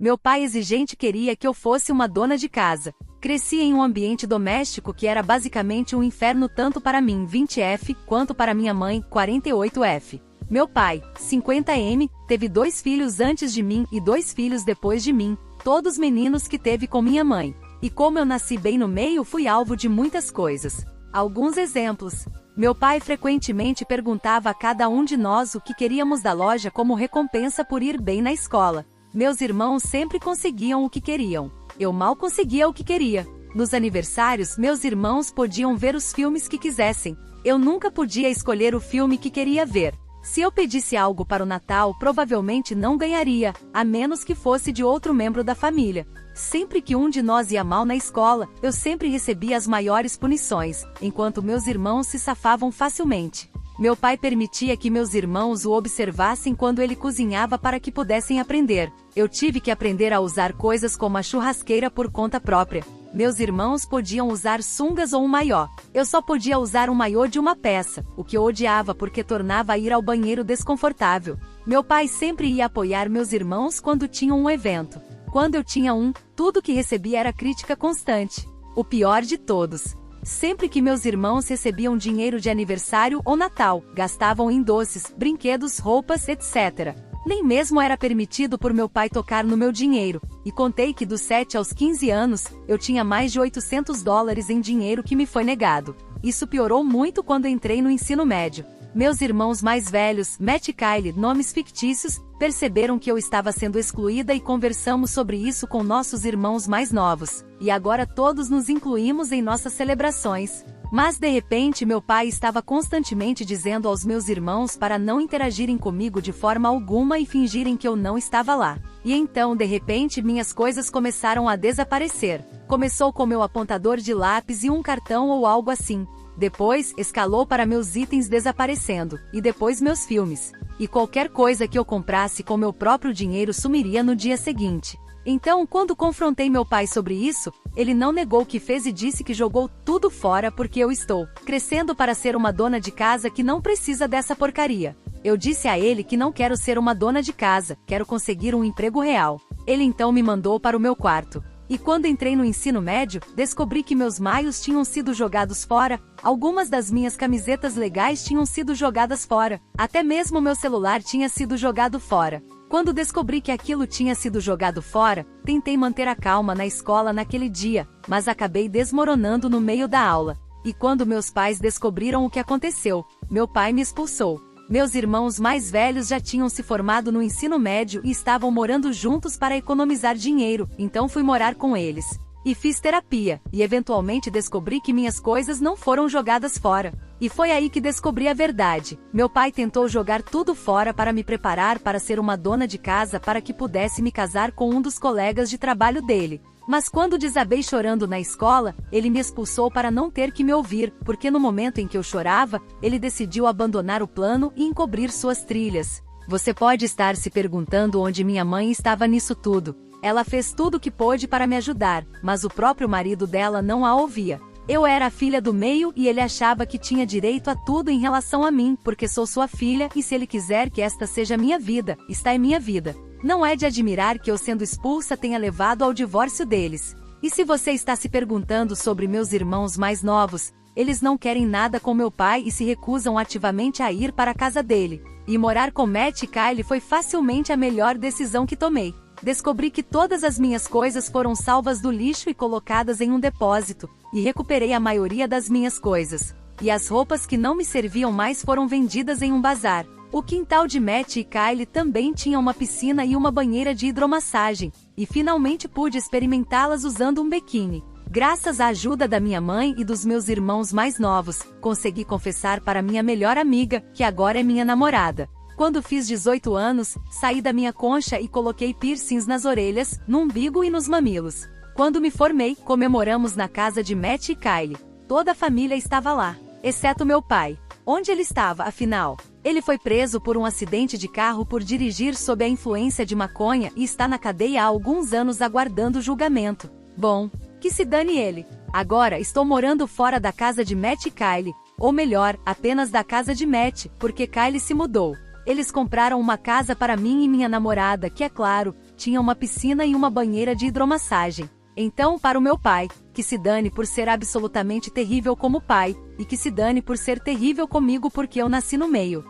Meu pai exigente queria que eu fosse uma dona de casa. Cresci em um ambiente doméstico que era basicamente um inferno tanto para mim, 20F, quanto para minha mãe, 48F. Meu pai, 50M, teve 2 filhos antes de mim e 2 filhos depois de mim, todos meninos que teve com minha mãe. E como eu nasci bem no meio, fui alvo de muitas coisas. Alguns exemplos. Meu pai frequentemente perguntava a cada um de nós o que queríamos da loja como recompensa por ir bem na escola. Meus irmãos sempre conseguiam o que queriam. Eu mal conseguia o que queria. Nos aniversários, meus irmãos podiam ver os filmes que quisessem. Eu nunca podia escolher o filme que queria ver. Se eu pedisse algo para o Natal, provavelmente não ganharia, a menos que fosse de outro membro da família. Sempre que um de nós ia mal na escola, eu sempre recebia as maiores punições, enquanto meus irmãos se safavam facilmente. Meu pai permitia que meus irmãos o observassem quando ele cozinhava para que pudessem aprender. Eu tive que aprender a usar coisas como a churrasqueira por conta própria. Meus irmãos podiam usar sungas ou um maiô. Eu só podia usar um maiô de uma peça, o que eu odiava porque tornava ir ao banheiro desconfortável. Meu pai sempre ia apoiar meus irmãos quando tinham um evento. Quando eu tinha tudo que recebia era crítica constante. O pior de todos. Sempre que meus irmãos recebiam dinheiro de aniversário ou Natal, gastavam em doces, brinquedos, roupas, etc. Nem mesmo era permitido por meu pai tocar no meu dinheiro, e contei que dos 7 aos 15 anos, eu tinha mais de $800 em dinheiro que me foi negado. Isso piorou muito quando entrei no ensino médio. Meus irmãos mais velhos, Matt e Kylie, nomes fictícios, perceberam que eu estava sendo excluída e conversamos sobre isso com nossos irmãos mais novos. E agora todos nos incluímos em nossas celebrações. Mas de repente meu pai estava constantemente dizendo aos meus irmãos para não interagirem comigo de forma alguma e fingirem que eu não estava lá. E então de repente minhas coisas começaram a desaparecer. Começou com meu apontador de lápis e um cartão ou algo assim. Depois, escalou para meus itens desaparecendo, e depois meus filmes. E qualquer coisa que eu comprasse com meu próprio dinheiro sumiria no dia seguinte. Então, quando confrontei meu pai sobre isso, ele não negou o que fez e disse que jogou tudo fora porque eu estou crescendo para ser uma dona de casa que não precisa dessa porcaria. Eu disse a ele que não quero ser uma dona de casa, quero conseguir um emprego real. Ele então me mandou para o meu quarto. E quando entrei no ensino médio, descobri que meus maios tinham sido jogados fora, algumas das minhas camisetas legais tinham sido jogadas fora, até mesmo meu celular tinha sido jogado fora. Quando descobri que aquilo tinha sido jogado fora, tentei manter a calma na escola naquele dia, mas acabei desmoronando no meio da aula. E quando meus pais descobriram o que aconteceu, meu pai me expulsou. Meus irmãos mais velhos já tinham se formado no ensino médio e estavam morando juntos para economizar dinheiro, então fui morar com eles. E fiz terapia, e eventualmente descobri que minhas coisas não foram jogadas fora. E foi aí que descobri a verdade. Meu pai tentou jogar tudo fora para me preparar para ser uma dona de casa para que pudesse me casar com um dos colegas de trabalho dele. Mas quando desabei chorando na escola, ele me expulsou para não ter que me ouvir, porque no momento em que eu chorava, ele decidiu abandonar o plano e encobrir suas trilhas. Você pode estar se perguntando onde minha mãe estava nisso tudo. Ela fez tudo o que pôde para me ajudar, mas o próprio marido dela não a ouvia. Eu era a filha do meio e ele achava que tinha direito a tudo em relação a mim, porque sou sua filha e se ele quiser que esta seja minha vida, está em minha vida. Não é de admirar que eu sendo expulsa tenha levado ao divórcio deles. E se você está se perguntando sobre meus irmãos mais novos, eles não querem nada com meu pai e se recusam ativamente a ir para a casa dele. E morar com Matt e Kylie foi facilmente a melhor decisão que tomei. Descobri que todas as minhas coisas foram salvas do lixo e colocadas em um depósito, e recuperei a maioria das minhas coisas. E as roupas que não me serviam mais foram vendidas em um bazar. O quintal de Matt e Kylie também tinha uma piscina e uma banheira de hidromassagem, e finalmente pude experimentá-las usando um biquíni. Graças à ajuda da minha mãe e dos meus irmãos mais novos, consegui confessar para minha melhor amiga, que agora é minha namorada. Quando fiz 18 anos, saí da minha concha e coloquei piercings nas orelhas, no umbigo e nos mamilos. Quando me formei, comemoramos na casa de Matt e Kylie. Toda a família estava lá, exceto meu pai. Onde ele estava, afinal? Ele foi preso por um acidente de carro por dirigir sob a influência de maconha e está na cadeia há alguns anos aguardando julgamento. Bom, que se dane ele. Agora estou morando fora da casa de Matt e Kylie, ou melhor, apenas da casa de Matt, porque Kylie se mudou. Eles compraram uma casa para mim e minha namorada que, é claro, tinha uma piscina e uma banheira de hidromassagem. Então, para o meu pai, que se dane por ser absolutamente terrível como pai, e que se dane por ser terrível comigo porque eu nasci no meio.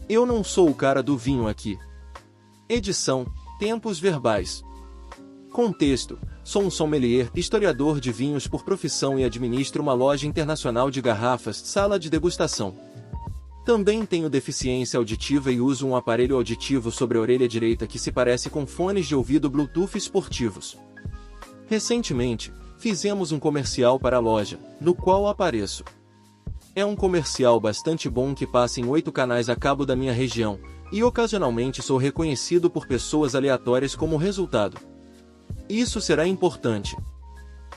Eu não sou o cara do vinho aqui. Edição, tempos verbais. Contexto: sou um sommelier, historiador de vinhos por profissão e administro uma loja internacional de garrafas, sala de degustação. Também tenho deficiência auditiva e uso um aparelho auditivo sobre a orelha direita que se parece com fones de ouvido Bluetooth esportivos. Recentemente, fizemos um comercial para a loja, no qual apareço. É um comercial bastante bom que passa em 8 canais a cabo da minha região, e ocasionalmente sou reconhecido por pessoas aleatórias como resultado. Isso será importante.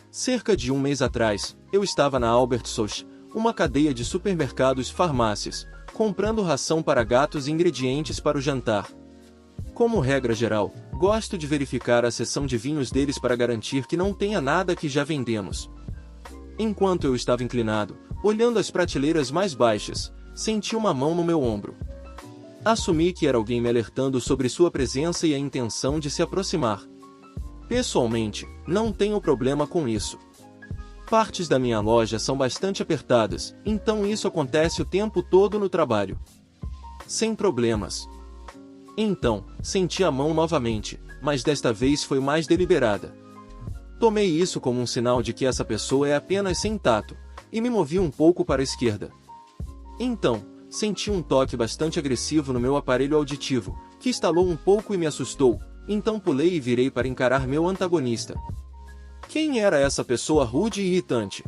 Cerca de um mês atrás, eu estava na Albertsons, uma cadeia de supermercados-farmácias, comprando ração para gatos e ingredientes para o jantar. Como regra geral, gosto de verificar a seção de vinhos deles para garantir que não tenha nada que já vendemos. Enquanto eu estava inclinado, olhando as prateleiras mais baixas, senti uma mão no meu ombro. Assumi que era alguém me alertando sobre sua presença e a intenção de se aproximar. Pessoalmente, não tenho problema com isso. Partes da minha loja são bastante apertadas, então isso acontece o tempo todo no trabalho. Sem problemas. Então, senti a mão novamente, mas desta vez foi mais deliberada. Tomei isso como um sinal de que essa pessoa é apenas sem tato, e me movi um pouco para a esquerda. Então, senti um toque bastante agressivo no meu aparelho auditivo, que estalou um pouco e me assustou, então pulei e virei para encarar meu antagonista. Quem era essa pessoa rude e irritante?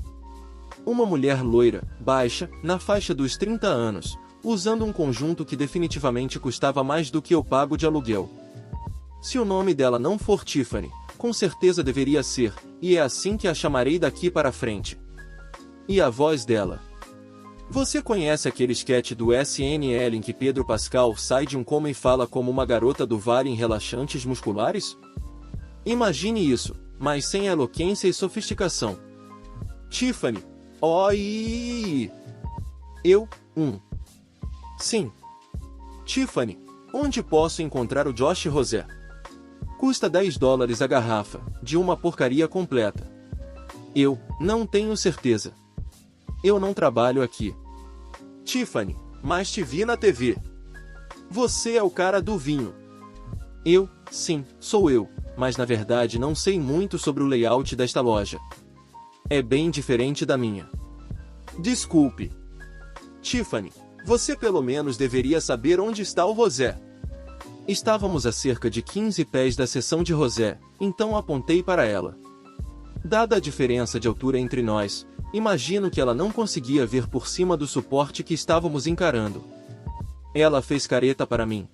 Uma mulher loira, baixa, na faixa dos 30 anos, usando um conjunto que definitivamente custava mais do que eu pago de aluguel. Se o nome dela não for Tiffany, com certeza deveria ser, e é assim que a chamarei daqui para frente. E a voz dela? Você conhece aquele sketch do SNL em que Pedro Pascal sai de um coma e fala como uma garota do Vale em relaxantes musculares? Imagine isso, mas sem eloquência e sofisticação. Tiffany. Oi! Eu, Sim. Tiffany, onde posso encontrar o Josh Rosé? Custa $10 a garrafa, de uma porcaria completa. Eu, não tenho certeza. Eu não trabalho aqui. Tiffany, mas te vi na TV. Você é o cara do vinho. Eu, sim, sou eu, mas na verdade não sei muito sobre o layout desta loja. É bem diferente da minha. Desculpe. Tiffany, você pelo menos deveria saber onde está o rosé. Estávamos a cerca de 15 pés da seção de rosé, então apontei para ela. Dada a diferença de altura entre nós, imagino que ela não conseguia ver por cima do suporte que estávamos encarando. Ela fez careta para mim.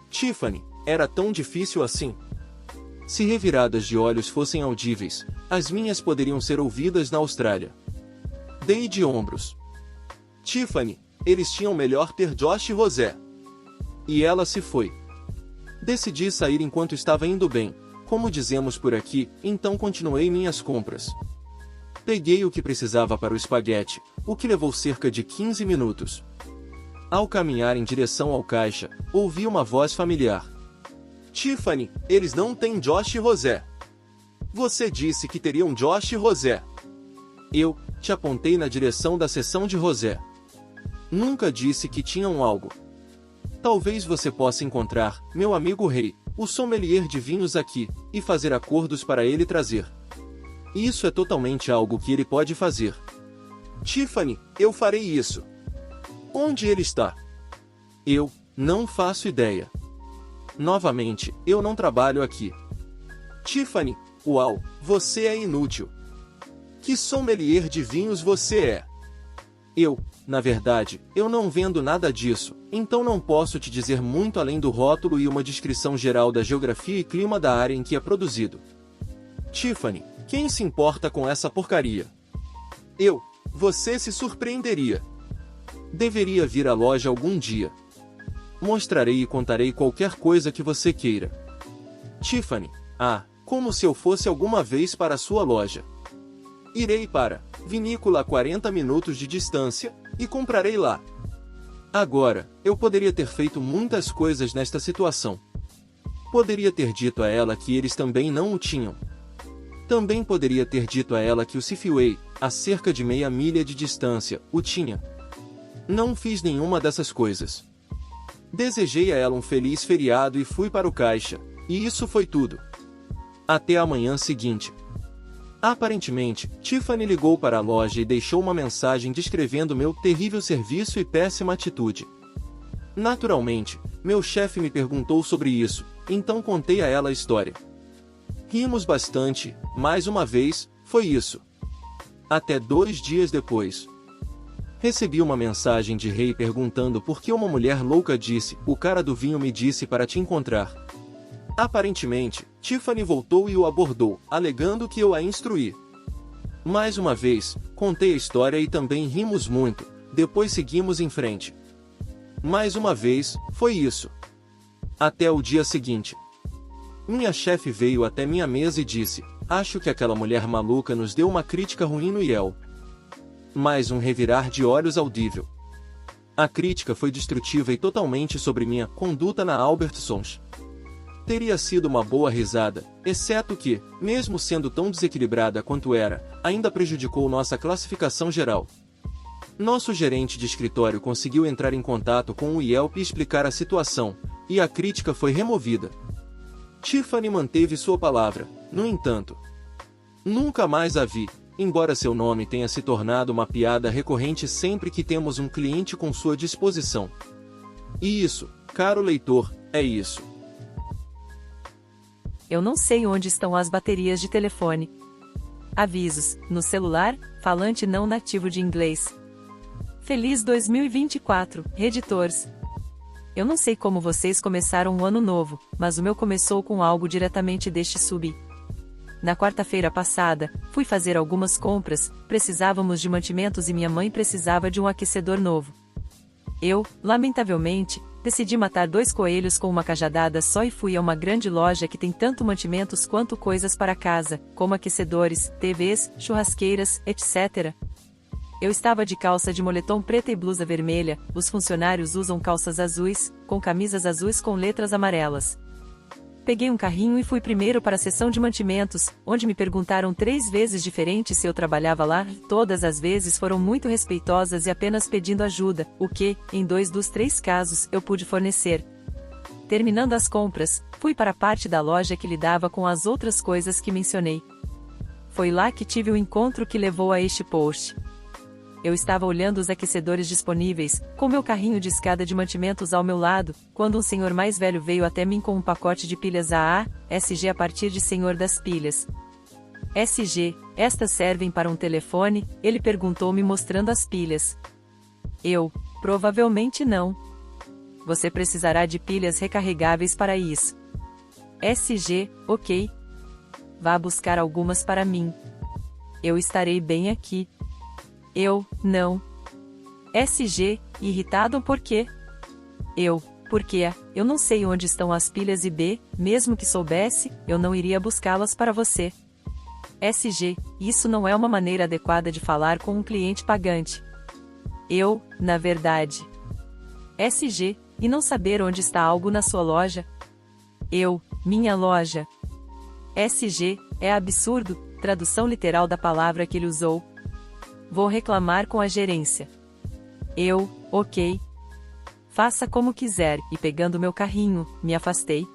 Tiffany, era tão difícil assim? Se reviradas de olhos fossem audíveis, as minhas poderiam ser ouvidas na Austrália. Dei de ombros. Tiffany, eles tinham melhor ter Josh Rosé. E ela se foi. Decidi sair enquanto estava indo bem, como dizemos por aqui, então continuei minhas compras. Peguei o que precisava para o espaguete, o que levou cerca de 15 minutos. Ao caminhar em direção ao caixa, ouvi uma voz familiar. Tiffany, eles não têm Josh Rosé. Você disse que teriam Josh Rosé. Eu te apontei na direção da seção de rosé. Nunca disse que tinham algo. Talvez você possa encontrar, meu amigo Rei, o sommelier de vinhos aqui, e fazer acordos para ele trazer. Isso é totalmente algo que ele pode fazer. Tiffany, eu farei isso. Onde ele está? Eu não faço ideia. Novamente, eu não trabalho aqui. Tiffany, uau, você é inútil. Que sommelier de vinhos você é? Na verdade, eu não vendo nada disso, então não posso te dizer muito além do rótulo e uma descrição geral da geografia e clima da área em que é produzido. Tiffany, quem se importa com essa porcaria? Você se surpreenderia. Deveria vir à loja algum dia. Mostrarei e contarei qualquer coisa que você queira. Tiffany, como se eu fosse alguma vez para a sua loja. Irei para vinícola a 40 minutos de distância, e comprarei lá. Agora, eu poderia ter feito muitas coisas nesta situação. Poderia ter dito a ela que eles também não o tinham. Também poderia ter dito a ela que o Safeway, a cerca de meia milha de distância, o tinha. Não fiz nenhuma dessas coisas. Desejei a ela um feliz feriado e fui para o caixa, e isso foi tudo. Até a manhã seguinte. Aparentemente, Tiffany ligou para a loja e deixou uma mensagem descrevendo meu terrível serviço e péssima atitude. Naturalmente, meu chefe me perguntou sobre isso, então contei a ela a história. Rimos bastante, mais uma vez, foi isso. Até 2 dias depois. Recebi uma mensagem de Ray perguntando por que uma mulher louca disse, o cara do vinho me disse para te encontrar. Aparentemente, Tiffany voltou e o abordou, alegando que eu a instruí. Mais uma vez, contei a história e também rimos muito, depois seguimos em frente. Mais uma vez, foi isso. Até o dia seguinte. Minha chefe veio até minha mesa e disse, acho que aquela mulher maluca nos deu uma crítica ruim no Yelp. Mais um revirar de olhos audível. A crítica foi destrutiva e totalmente sobre minha conduta na Albertsons. Teria sido uma boa risada, exceto que, mesmo sendo tão desequilibrada quanto era, ainda prejudicou nossa classificação geral. Nosso gerente de escritório conseguiu entrar em contato com o Yelp e explicar a situação, e a crítica foi removida. Tiffany manteve sua palavra, no entanto. Nunca mais a vi, embora seu nome tenha se tornado uma piada recorrente sempre que temos um cliente com sua disposição. E isso, caro leitor, é isso. Eu não sei onde estão as baterias de telefone. Avisos, no celular, falante não nativo de inglês. Feliz 2024, Redditors. Eu não sei como vocês começaram o ano novo, mas o meu começou com algo diretamente deste sub. Na quarta-feira passada, fui fazer algumas compras, precisávamos de mantimentos e minha mãe precisava de um aquecedor novo. Eu, lamentavelmente, decidi matar 2 coelhos com uma cajadada só e fui a uma grande loja que tem tanto mantimentos quanto coisas para casa, como aquecedores, TVs, churrasqueiras, etc. Eu estava de calça de moletom preta e blusa vermelha, os funcionários usam calças azuis, com camisas azuis com letras amarelas. Peguei um carrinho e fui primeiro para a seção de mantimentos, onde me perguntaram 3 vezes diferentes se eu trabalhava lá, todas as vezes foram muito respeitosas e apenas pedindo ajuda, o que, em 2 dos 3 casos, eu pude fornecer. Terminando as compras, fui para a parte da loja que lidava com as outras coisas que mencionei. Foi lá que tive o encontro que levou a este post. Eu estava olhando os aquecedores disponíveis, com meu carrinho de escada de mantimentos ao meu lado, quando um senhor mais velho veio até mim com um pacote de pilhas AA, SG a partir de Senhor das Pilhas. SG, estas servem para um telefone? Ele perguntou-me mostrando as pilhas. Eu, provavelmente não. Você precisará de pilhas recarregáveis para isso. SG, ok. Vá buscar algumas para mim. Eu estarei bem aqui. Eu, não. SG, irritado por quê? Eu, porque eu não sei onde estão as pilhas e B, mesmo que soubesse, eu não iria buscá-las para você. SG, isso não é uma maneira adequada de falar com um cliente pagante. Eu, na verdade. SG, e não saber onde está algo na sua loja? Eu, minha loja. SG, é absurdo, tradução literal da palavra que ele usou. Vou reclamar com a gerência. Eu, ok. Faça como quiser, e pegando meu carrinho, me afastei.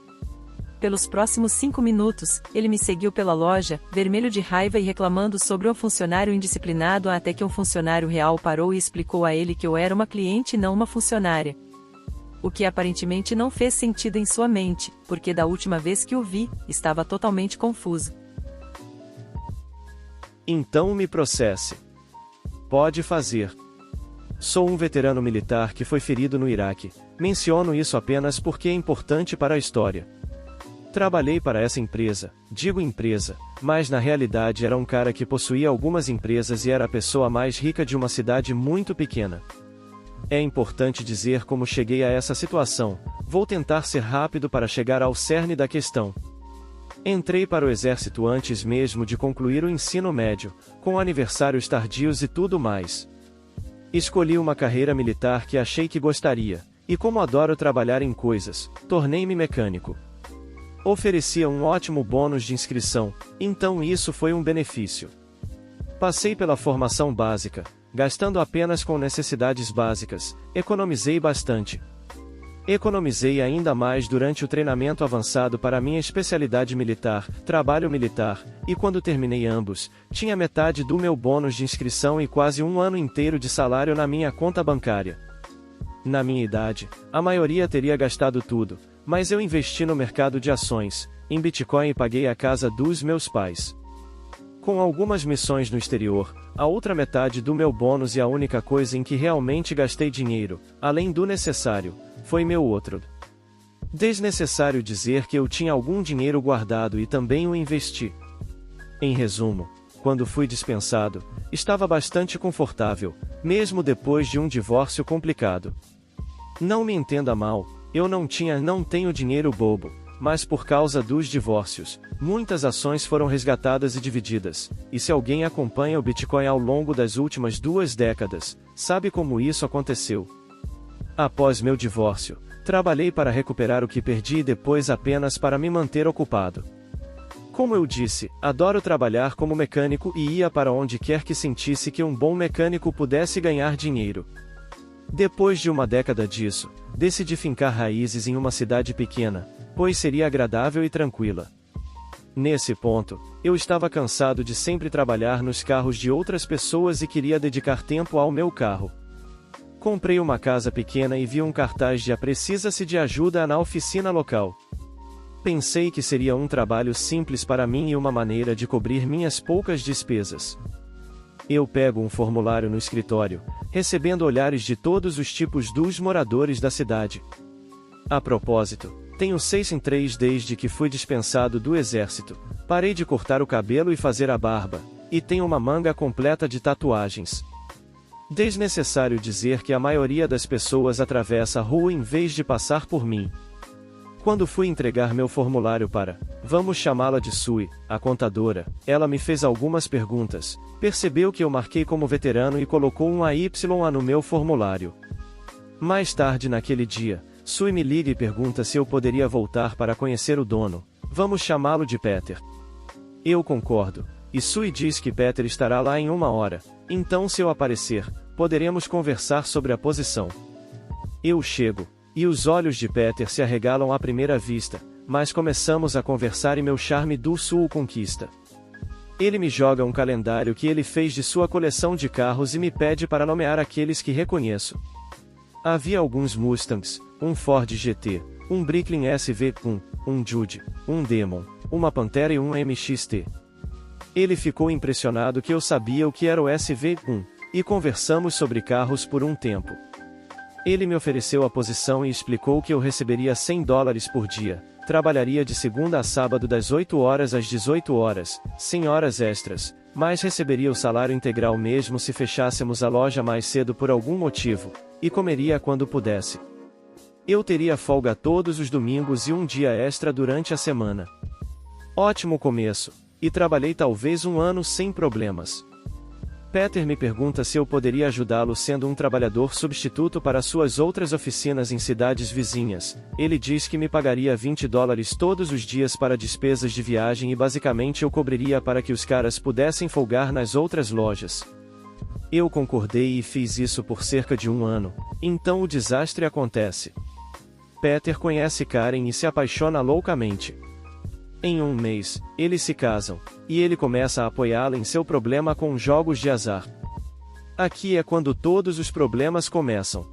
Pelos próximos 5 minutos, ele me seguiu pela loja, vermelho de raiva e reclamando sobre um funcionário indisciplinado até que um funcionário real parou e explicou a ele que eu era uma cliente e não uma funcionária. O que aparentemente não fez sentido em sua mente, porque da última vez que o vi, estava totalmente confuso. Então me processe. Pode fazer. Sou um veterano militar que foi ferido no Iraque. Menciono isso apenas porque é importante para a história. Trabalhei para essa empresa, digo empresa, mas na realidade era um cara que possuía algumas empresas e era a pessoa mais rica de uma cidade muito pequena. É importante dizer como cheguei a essa situação, vou tentar ser rápido para chegar ao cerne da questão. Entrei para o exército antes mesmo de concluir o ensino médio, com aniversários tardios e tudo mais. Escolhi uma carreira militar que achei que gostaria, e como adoro trabalhar em coisas, tornei-me mecânico. Oferecia um ótimo bônus de inscrição, então isso foi um benefício. Passei pela formação básica, gastando apenas com necessidades básicas, economizei bastante. Economizei ainda mais durante o treinamento avançado para minha especialidade militar, trabalho militar, e quando terminei ambos, tinha metade do meu bônus de inscrição e quase um ano inteiro de salário na minha conta bancária. Na minha idade, a maioria teria gastado tudo, mas eu investi no mercado de ações, em Bitcoin e paguei a casa dos meus pais. Com algumas missões no exterior, a outra metade do meu bônus e a única coisa em que realmente gastei dinheiro, além do necessário, foi meu outro. Desnecessário dizer que eu tinha algum dinheiro guardado e também o investi. Em resumo, quando fui dispensado, estava bastante confortável, mesmo depois de um divórcio complicado. Não me entenda mal, eu não tenho dinheiro bobo, mas por causa dos divórcios, muitas ações foram resgatadas e divididas, e se alguém acompanha o Bitcoin ao longo das últimas 2 décadas, sabe como isso aconteceu. Após meu divórcio, trabalhei para recuperar o que perdi e depois apenas para me manter ocupado. Como eu disse, adoro trabalhar como mecânico e ia para onde quer que sentisse que um bom mecânico pudesse ganhar dinheiro. Depois de uma década disso, decidi fincar raízes em uma cidade pequena, pois seria agradável e tranquila. Nesse ponto, eu estava cansado de sempre trabalhar nos carros de outras pessoas e queria dedicar tempo ao meu carro. Comprei uma casa pequena e vi um cartaz de precisa-se de ajuda na oficina local. Pensei que seria um trabalho simples para mim e uma maneira de cobrir minhas poucas despesas. Eu pego um formulário no escritório, recebendo olhares de todos os tipos dos moradores da cidade. A propósito, tenho 6 em 3 desde que fui dispensado do exército, parei de cortar o cabelo e fazer a barba, e tenho uma manga completa de tatuagens. Desnecessário dizer que a maioria das pessoas atravessa a rua em vez de passar por mim. Quando fui entregar meu formulário para, vamos chamá-la de Sui, a contadora, ela me fez algumas perguntas, percebeu que eu marquei como veterano e colocou um AYA no meu formulário. Mais tarde naquele dia, Sui me liga e pergunta se eu poderia voltar para conhecer o dono, vamos chamá-lo de Peter. Eu concordo, e Sui diz que Peter estará lá em 1 hora, então se eu aparecer, poderemos conversar sobre a posição. Eu chego, e os olhos de Peter se arregalam à primeira vista, mas começamos a conversar e meu charme do Sul o conquista. Ele me joga um calendário que ele fez de sua coleção de carros e me pede para nomear aqueles que reconheço. Havia alguns Mustangs, um Ford GT, um Bricklin SV1, um Jude, um Demon, uma Pantera e um MXT. Ele ficou impressionado que eu sabia o que era o SV1, e conversamos sobre carros por um tempo. Ele me ofereceu a posição e explicou que eu receberia $100 por dia, trabalharia de segunda a sábado das 8 horas às 18 horas, sem horas extras, mas receberia o salário integral mesmo se fechássemos a loja mais cedo por algum motivo, e comeria quando pudesse. Eu teria folga todos os domingos e um dia extra durante a semana. Ótimo começo, e trabalhei talvez 1 ano sem problemas. Peter me pergunta se eu poderia ajudá-lo sendo um trabalhador substituto para suas outras oficinas em cidades vizinhas. Ele diz que me pagaria $20 todos os dias para despesas de viagem e basicamente eu cobriria para que os caras pudessem folgar nas outras lojas. Eu concordei e fiz isso por cerca de 1 ano, então o desastre acontece. Peter conhece Karen e se apaixona loucamente. Em 1 mês, eles se casam, e ele começa a apoiá-la em seu problema com jogos de azar. Aqui é quando todos os problemas começam.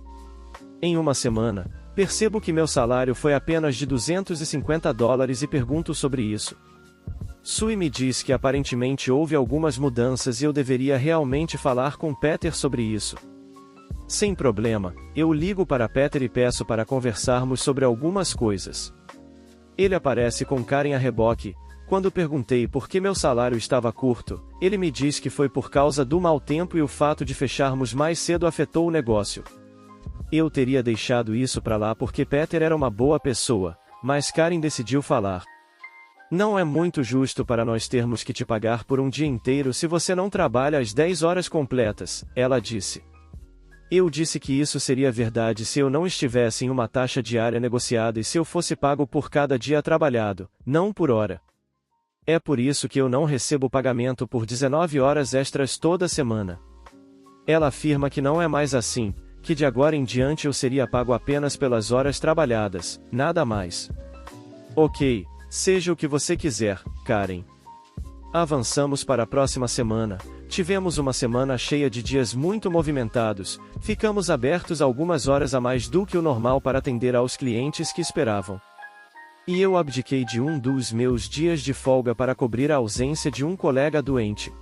Em 1 semana, percebo que meu salário foi apenas de $250 e pergunto sobre isso. Sui me diz que aparentemente houve algumas mudanças e eu deveria realmente falar com Peter sobre isso. Sem problema, eu ligo para Peter e peço para conversarmos sobre algumas coisas. Ele aparece com Karen a reboque. Quando perguntei por que meu salário estava curto, ele me diz que foi por causa do mau tempo e o fato de fecharmos mais cedo afetou o negócio. Eu teria deixado isso para lá porque Peter era uma boa pessoa, mas Karen decidiu falar. Não é muito justo para nós termos que te pagar por um dia inteiro se você não trabalha as 10 horas completas, ela disse. Eu disse que isso seria verdade se eu não estivesse em uma taxa diária negociada e se eu fosse pago por cada dia trabalhado, não por hora. É por isso que eu não recebo pagamento por 19 horas extras toda semana. Ela afirma que não é mais assim, que de agora em diante eu seria pago apenas pelas horas trabalhadas, nada mais. Ok, seja o que você quiser, Karen. Avançamos para a próxima semana. Tivemos uma semana cheia de dias muito movimentados, ficamos abertos algumas horas a mais do que o normal para atender aos clientes que esperavam. E eu abdiquei de um dos meus dias de folga para cobrir a ausência de um colega doente.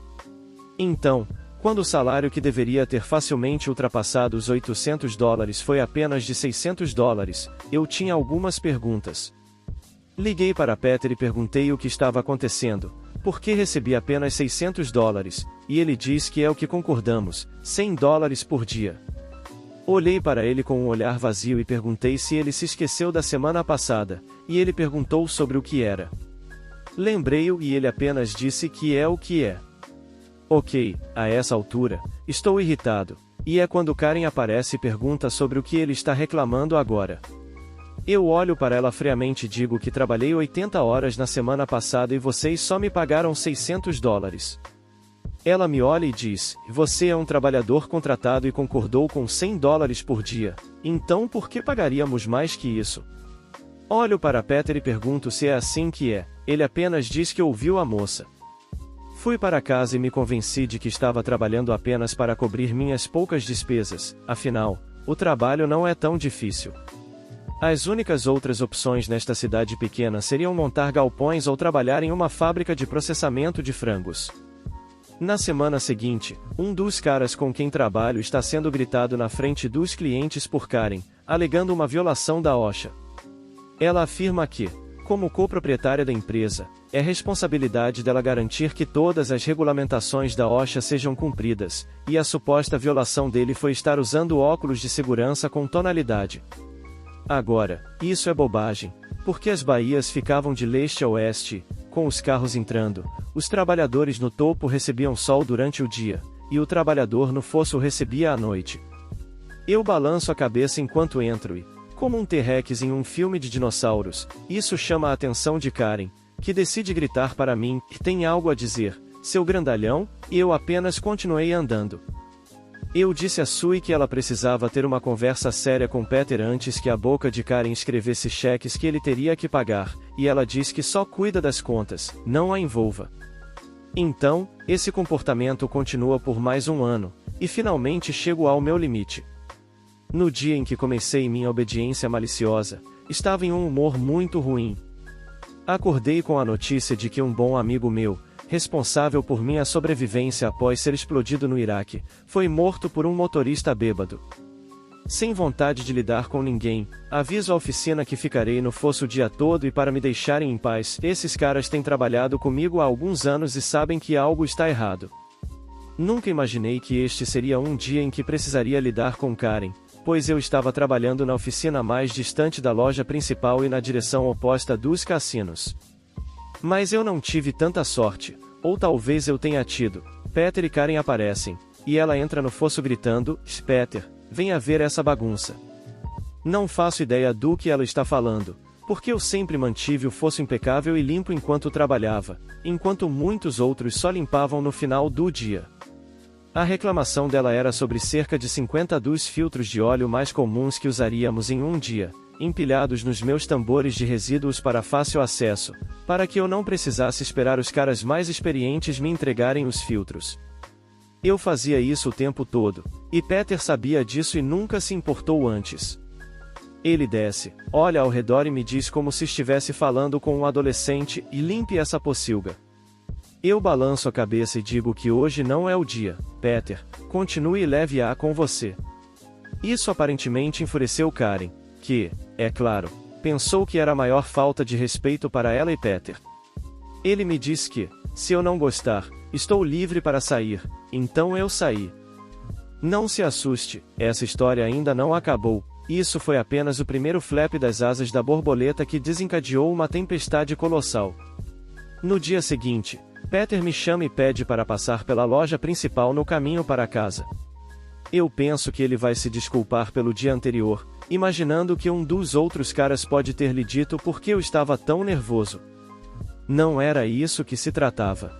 Então, quando o salário que deveria ter facilmente ultrapassado os $800 foi apenas de $600, eu tinha algumas perguntas. Liguei para Peter e perguntei o que estava acontecendo, por que recebi apenas $600, e ele diz que é o que concordamos, $100 por dia. Olhei para ele com um olhar vazio e perguntei se ele se esqueceu da semana passada, e ele perguntou sobre o que era. Lembrei-o e ele apenas disse que é o que é. Ok, a essa altura, estou irritado, e é quando Karen aparece e pergunta sobre o que ele está reclamando agora. Eu olho para ela friamente e digo que trabalhei 80 horas na semana passada e vocês só me pagaram $600. Ela me olha e diz, você é um trabalhador contratado e concordou com $100 por dia, então por que pagaríamos mais que isso? Olho para Peter e pergunto se é assim que é, ele apenas diz que ouviu a moça. Fui para casa e me convenci de que estava trabalhando apenas para cobrir minhas poucas despesas, afinal, o trabalho não é tão difícil. As únicas outras opções nesta cidade pequena seriam montar galpões ou trabalhar em uma fábrica de processamento de frangos. Na semana seguinte, um dos caras com quem trabalho está sendo gritado na frente dos clientes por Karen, alegando uma violação da OSHA. Ela afirma que, como coproprietária da empresa, é responsabilidade dela garantir que todas as regulamentações da OSHA sejam cumpridas, e a suposta violação dele foi estar usando óculos de segurança com tonalidade. Agora, isso é bobagem, porque as baías ficavam de leste a oeste, com os carros entrando, os trabalhadores no topo recebiam sol durante o dia, e o trabalhador no fosso recebia à noite. Eu balanço a cabeça enquanto entro e, como um T-Rex em um filme de dinossauros, isso chama a atenção de Karen, que decide gritar para mim que tem algo a dizer, seu grandalhão, e eu apenas continuei andando. Eu disse a Sue que ela precisava ter uma conversa séria com Peter antes que a boca de Karen escrevesse cheques que ele teria que pagar, e ela diz que só cuida das contas, não a envolva. Então, esse comportamento continua por mais um ano, e finalmente chego ao meu limite. No dia em que comecei minha obediência maliciosa, estava em um humor muito ruim. Acordei com a notícia de que um bom amigo meu, responsável por minha sobrevivência após ser explodido no Iraque, foi morto por um motorista bêbado. Sem vontade de lidar com ninguém, aviso a oficina que ficarei no fosso o dia todo e para me deixarem em paz, esses caras têm trabalhado comigo há alguns anos e sabem que algo está errado. Nunca imaginei que este seria um dia em que precisaria lidar com Karen, pois eu estava trabalhando na oficina mais distante da loja principal e na direção oposta dos cassinos. Mas eu não tive tanta sorte, ou talvez eu tenha tido. Peter e Karen aparecem, e ela entra no fosso gritando, Peter, venha ver essa bagunça. Não faço ideia do que ela está falando, porque eu sempre mantive o fosso impecável e limpo enquanto trabalhava, enquanto muitos outros só limpavam no final do dia. A reclamação dela era sobre cerca de 50 dos filtros de óleo mais comuns que usaríamos em um dia, empilhados nos meus tambores de resíduos para fácil acesso, para que eu não precisasse esperar os caras mais experientes me entregarem os filtros. Eu fazia isso o tempo todo, e Peter sabia disso e nunca se importou antes. Ele desce, olha ao redor e me diz como se estivesse falando com um adolescente, e limpe essa pocilga. Eu balanço a cabeça e digo que hoje não é o dia, Peter, continue e leve-a com você. Isso aparentemente enfureceu Karen, que, é claro, pensou que era a maior falta de respeito para ela e Peter. Ele me diz que, se eu não gostar, estou livre para sair, então eu saí. Não se assuste, essa história ainda não acabou, isso foi apenas o primeiro flap das asas da borboleta que desencadeou uma tempestade colossal. No dia seguinte, Peter me chama e pede para passar pela loja principal no caminho para casa. Eu penso que ele vai se desculpar pelo dia anterior, imaginando que um dos outros caras pode ter lhe dito porque eu estava tão nervoso. Não era isso que se tratava.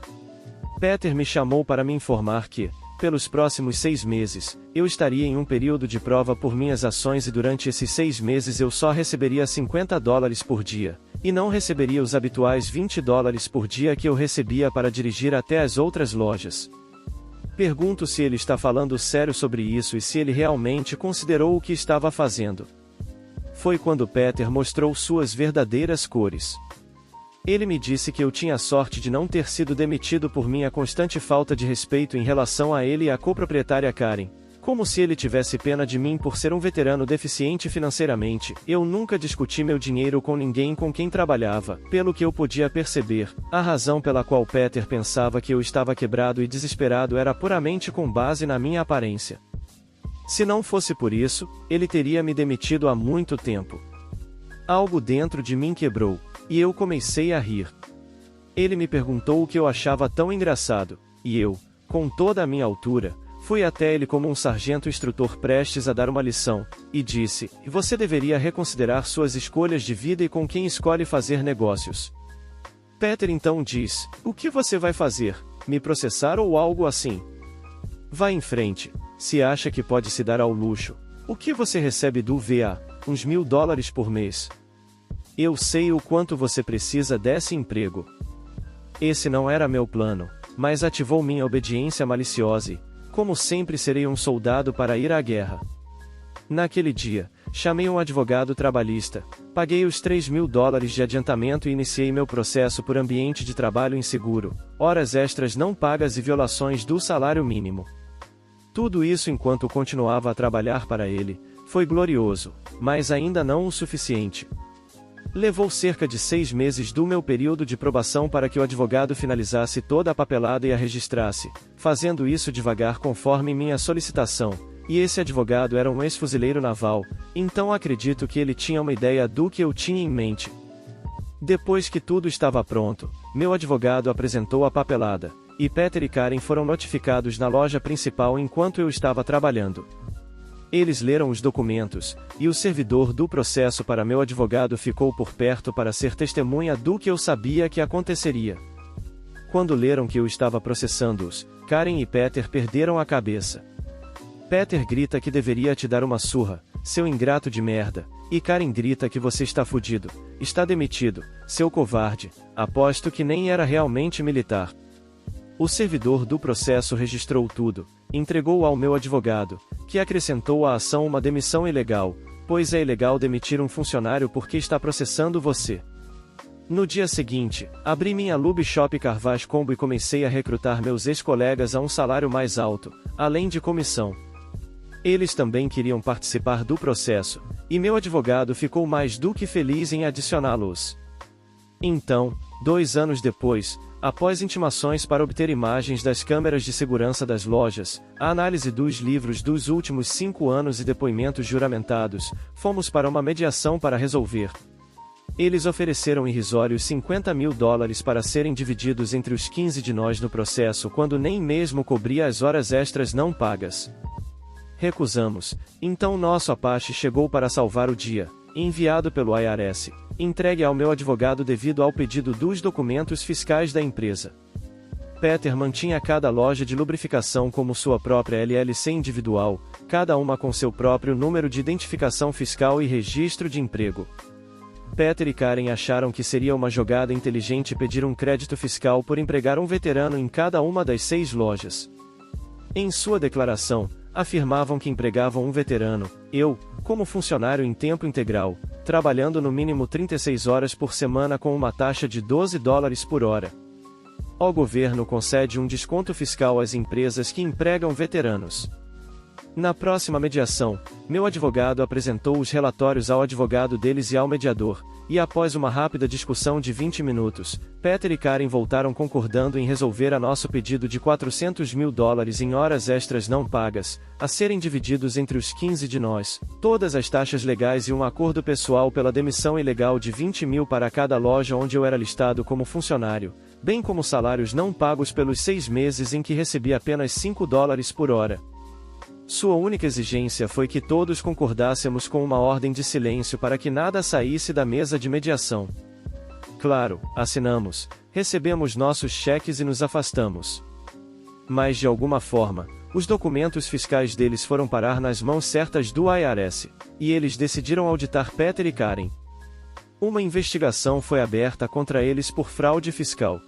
Peter me chamou para me informar que, pelos próximos 6 meses, eu estaria em um período de prova por minhas ações e durante esses 6 meses eu só receberia $50 por dia, e não receberia os habituais $20 por dia que eu recebia para dirigir até as outras lojas. Pergunto se ele está falando sério sobre isso e se ele realmente considerou o que estava fazendo. Foi quando Peter mostrou suas verdadeiras cores. Ele me disse que eu tinha sorte de não ter sido demitido por minha constante falta de respeito em relação a ele e à coproprietária Karen. Como se ele tivesse pena de mim por ser um veterano deficiente financeiramente. Eu nunca discuti meu dinheiro com ninguém com quem trabalhava. Pelo que eu podia perceber, a razão pela qual Peter pensava que eu estava quebrado e desesperado era puramente com base na minha aparência. Se não fosse por isso, ele teria me demitido há muito tempo. Algo dentro de mim quebrou, e eu comecei a rir. Ele me perguntou o que eu achava tão engraçado, e eu, com toda a minha altura, fui até ele como um sargento instrutor prestes a dar uma lição, e disse: "Você deveria reconsiderar suas escolhas de vida e com quem escolhe fazer negócios." Peter então diz: "O que você vai fazer? Me processar ou algo assim?" Vá em frente, se acha que pode se dar ao luxo. O que você recebe do VA? Uns $1.000 por mês. Eu sei o quanto você precisa desse emprego. Esse não era meu plano, mas ativou minha obediência maliciosa e, como sempre, serei um soldado para ir à guerra. Naquele dia, chamei um advogado trabalhista, paguei os $3.000 de adiantamento e iniciei meu processo por ambiente de trabalho inseguro, horas extras não pagas e violações do salário mínimo. Tudo isso enquanto continuava a trabalhar para ele. Foi glorioso, mas ainda não o suficiente. Levou cerca de 6 meses do meu período de probação para que o advogado finalizasse toda a papelada e a registrasse, fazendo isso devagar conforme minha solicitação, e esse advogado era um ex-fuzileiro naval, então acredito que ele tinha uma ideia do que eu tinha em mente. Depois que tudo estava pronto, meu advogado apresentou a papelada, e Peter e Karen foram notificados na loja principal enquanto eu estava trabalhando. Eles leram os documentos, e o servidor do processo para meu advogado ficou por perto para ser testemunha do que eu sabia que aconteceria. Quando leram que eu estava processando-os, Karen e Peter perderam a cabeça. Peter grita que deveria te dar uma surra, seu ingrato de merda, e Karen grita que você está fudido, está demitido, seu covarde, aposto que nem era realmente militar. O servidor do processo registrou tudo, entregou ao meu advogado, que acrescentou à ação uma demissão ilegal, pois é ilegal demitir um funcionário porque está processando você. No dia seguinte, abri minha Lube Shop Carvaz Combo e comecei a recrutar meus ex-colegas a um salário mais alto, além de comissão. Eles também queriam participar do processo, e meu advogado ficou mais do que feliz em adicioná-los. Então, 2 anos depois, após intimações para obter imagens das câmeras de segurança das lojas, a análise dos livros dos últimos 5 anos e depoimentos juramentados, fomos para uma mediação para resolver. Eles ofereceram irrisórios $50.000 para serem divididos entre os 15 de nós no processo quando nem mesmo cobria as horas extras não pagas. Recusamos, então nosso Apache chegou para salvar o dia, enviado pelo IRS, entregue ao meu advogado devido ao pedido dos documentos fiscais da empresa. Peter mantinha cada loja de lubrificação como sua própria LLC individual, cada uma com seu próprio número de identificação fiscal e registro de emprego. Peter e Karen acharam que seria uma jogada inteligente pedir um crédito fiscal por empregar um veterano em cada uma das 6 lojas. Em sua declaração, afirmavam que empregavam um veterano, eu, como funcionário em tempo integral, trabalhando no mínimo 36 horas por semana com uma taxa de $12 por hora. O governo concede um desconto fiscal às empresas que empregam veteranos. Na próxima mediação, meu advogado apresentou os relatórios ao advogado deles e ao mediador, e após uma rápida discussão de 20 minutos, Peter e Karen voltaram concordando em resolver a nosso pedido de $400.000 em horas extras não pagas, a serem divididos entre os 15 de nós, todas as taxas legais e um acordo pessoal pela demissão ilegal de $20.000 para cada loja onde eu era listado como funcionário, bem como salários não pagos pelos 6 meses em que recebi apenas $5 por hora. Sua única exigência foi que todos concordássemos com uma ordem de silêncio para que nada saísse da mesa de mediação. Claro, assinamos, recebemos nossos cheques e nos afastamos. Mas de alguma forma, os documentos fiscais deles foram parar nas mãos certas do IRS, e eles decidiram auditar Peter e Karen. Uma investigação foi aberta contra eles por fraude fiscal.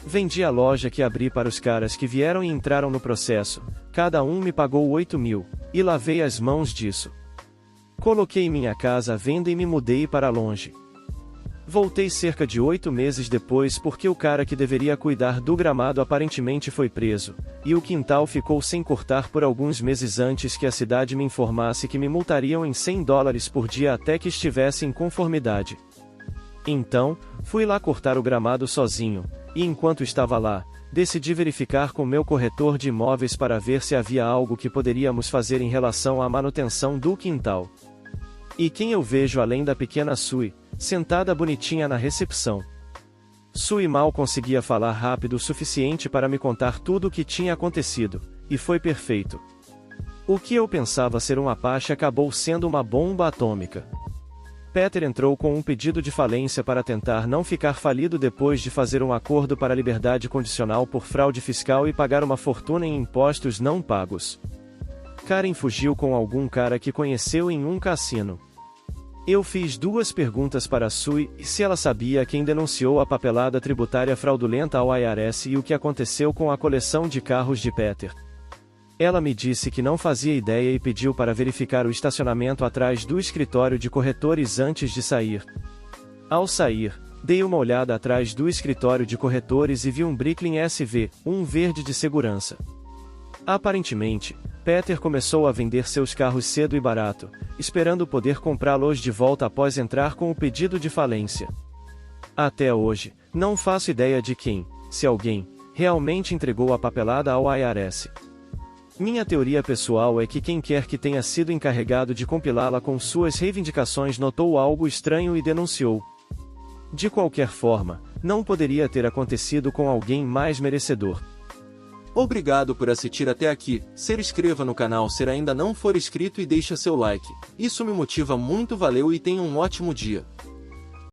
Vendi a loja que abri para os caras que vieram e entraram no processo, cada um me pagou 8.000, e lavei as mãos disso. Coloquei minha casa à venda e me mudei para longe. Voltei cerca de 8 meses depois porque o cara que deveria cuidar do gramado aparentemente foi preso, e o quintal ficou sem cortar por alguns meses antes que a cidade me informasse que me multariam em $100 por dia até que estivesse em conformidade. Então, fui lá cortar o gramado sozinho, e enquanto estava lá, decidi verificar com meu corretor de imóveis para ver se havia algo que poderíamos fazer em relação à manutenção do quintal. E quem eu vejo além da pequena Sui, sentada bonitinha na recepção. Sui mal conseguia falar rápido o suficiente para me contar tudo o que tinha acontecido, e foi perfeito. O que eu pensava ser um Apache acabou sendo uma bomba atômica. Peter entrou com um pedido de falência para tentar não ficar falido depois de fazer um acordo para liberdade condicional por fraude fiscal e pagar uma fortuna em impostos não pagos. Karen fugiu com algum cara que conheceu em um cassino. Eu fiz 2 perguntas para Sui, se ela sabia quem denunciou a papelada tributária fraudulenta ao IRS e o que aconteceu com a coleção de carros de Peter. Ela me disse que não fazia ideia e pediu para verificar o estacionamento atrás do escritório de corretores antes de sair. Ao sair, dei uma olhada atrás do escritório de corretores e vi um Bricklin SV, um verde de segurança. Aparentemente, Peter começou a vender seus carros cedo e barato, esperando poder comprá-los de volta após entrar com o pedido de falência. Até hoje, não faço ideia de quem, se alguém, realmente entregou a papelada ao IRS. Minha teoria pessoal é que quem quer que tenha sido encarregado de compilá-la com suas reivindicações notou algo estranho e denunciou. De qualquer forma, não poderia ter acontecido com alguém mais merecedor. Obrigado por assistir até aqui. Se inscreva no canal se ainda não for inscrito e deixa seu like. Isso me motiva muito, valeu e tenha um ótimo dia.